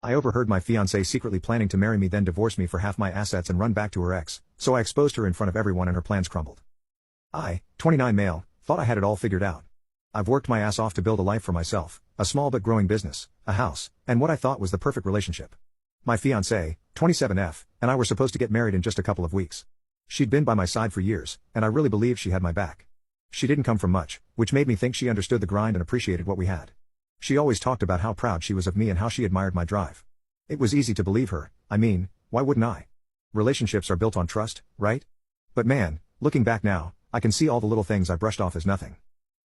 I overheard my fiancée secretly planning to marry me then divorce me for half my assets and run back to her ex, so I exposed her in front of everyone and her plans crumbled. I, 29 male, thought I had it all figured out. I've worked my ass off to build a life for myself, a small but growing business, a house, and what I thought was the perfect relationship. My fiancée, 27F, and I were supposed to get married in just a couple of weeks. She'd been by my side for years, and I really believed she had my back. She didn't come from much, which made me think she understood the grind and appreciated what we had. She always talked about how proud she was of me and how she admired my drive. It was easy to believe her, I mean, why wouldn't I? Relationships are built on trust, right? But man, looking back now, I can see all the little things I brushed off as nothing.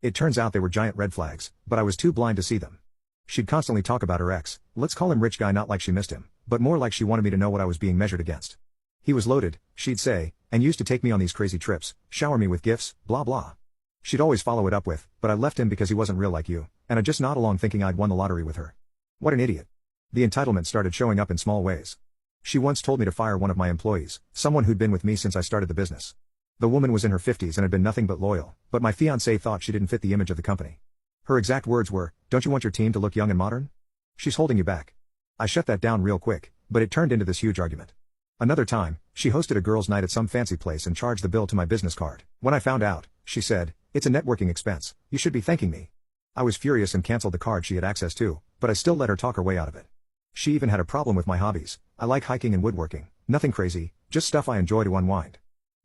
It turns out they were giant red flags, but I was too blind to see them. She'd constantly talk about her ex, let's call him rich guy, not like she missed him, but more like she wanted me to know what I was being measured against. He was loaded, she'd say, and used to take me on these crazy trips, shower me with gifts, blah blah. She'd always follow it up with, but I left him because he wasn't real like you, and I'd just nod along thinking I'd won the lottery with her. What an idiot. The entitlement started showing up in small ways. She once told me to fire one of my employees, someone who'd been with me since I started the business. The woman was in her 50s and had been nothing but loyal, but my fiancé thought she didn't fit the image of the company. Her exact words were, "Don't you want your team to look young and modern? She's holding you back." I shut that down real quick, but it turned into this huge argument. Another time, she hosted a girls' night at some fancy place and charged the bill to my business card. When I found out, she said, "It's a networking expense, you should be thanking me." I was furious and canceled the card she had access to, but I still let her talk her way out of it. She even had a problem with my hobbies. I like hiking and woodworking, nothing crazy, just stuff I enjoy to unwind.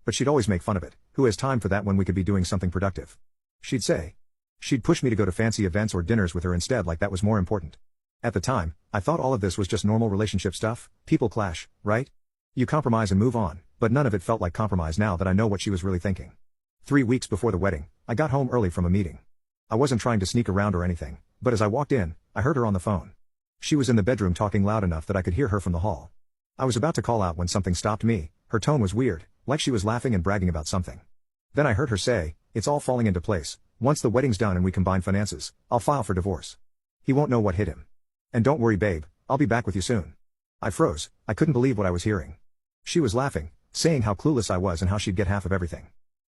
But she'd always make fun of it, who has time for that when we could be doing something productive? She'd say. She'd push me to go to fancy events or dinners with her instead, like that was more important. At the time, I thought all of this was just normal relationship stuff, people clash, right? You compromise and move on, but none of it felt like compromise now that I know what she was really thinking. 3 weeks before the wedding, I got home early from a meeting. I wasn't trying to sneak around or anything, but as I walked in, I heard her on the phone. She was in the bedroom talking loud enough that I could hear her from the hall. I was about to call out when something stopped me. Her tone was weird, like she was laughing and bragging about something. Then I heard her say, "It's all falling into place. Once the wedding's done and we combine finances, I'll file for divorce. He won't know what hit him. And don't worry babe, I'll be back with you soon." I froze, I couldn't believe what I was hearing. She was laughing, saying how clueless I was and how she'd get half of everything.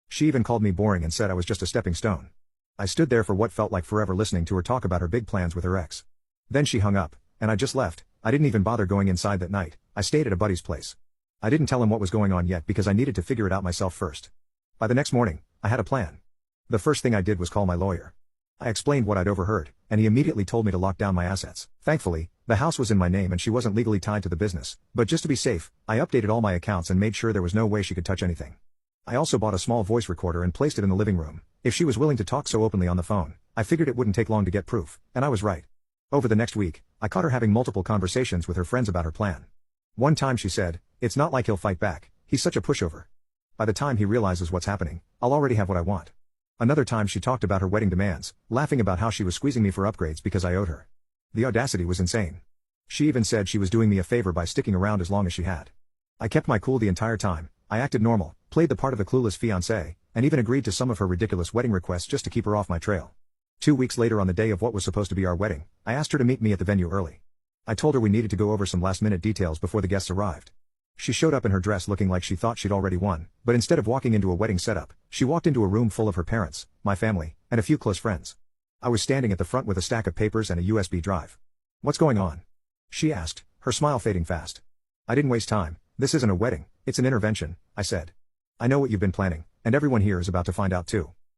She even called me boring and said I was just a stepping stone. I stood there for what felt like forever listening to her talk about her big plans with her ex. Then she hung up, and I just left. I didn't even bother going inside that night. I stayed at a buddy's place. I didn't tell him what was going on yet because I needed to figure it out myself first. By the next morning, I had a plan. The first thing I did was call my lawyer. I explained what I'd overheard, and he immediately told me to lock down my assets. Thankfully, the house was in my name and she wasn't legally tied to the business, but just to be safe, I updated all my accounts and made sure there was no way she could touch anything. I also bought a small voice recorder and placed it in the living room. If she was willing to talk so openly on the phone, I figured it wouldn't take long to get proof, and I was right. Over the next week, I caught her having multiple conversations with her friends about her plan. One time she said, "It's not like he'll fight back, he's such a pushover. By the time he realizes what's happening, I'll already have what I want." Another time she talked about her wedding demands, laughing about how she was squeezing me for upgrades because I owed her. The audacity was insane. She even said she was doing me a favor by sticking around as long as she had. I kept my cool the entire time. I acted normal, played the part of the clueless fiancé, and even agreed to some of her ridiculous wedding requests just to keep her off my trail. 2 weeks later, on the day of what was supposed to be our wedding, I asked her to meet me at the venue early. I told her we needed to go over some last-minute details before the guests arrived. She showed up in her dress looking like she thought she'd already won, but instead of walking into a wedding setup, she walked into a room full of her parents, my family, and a few close friends. I was standing at the front with a stack of papers and a USB drive. "What's going on?" she asked, her smile fading fast. I didn't waste time. "This isn't a wedding, it's an intervention," I said. "I know what you've been planning, and everyone here is about to find out too."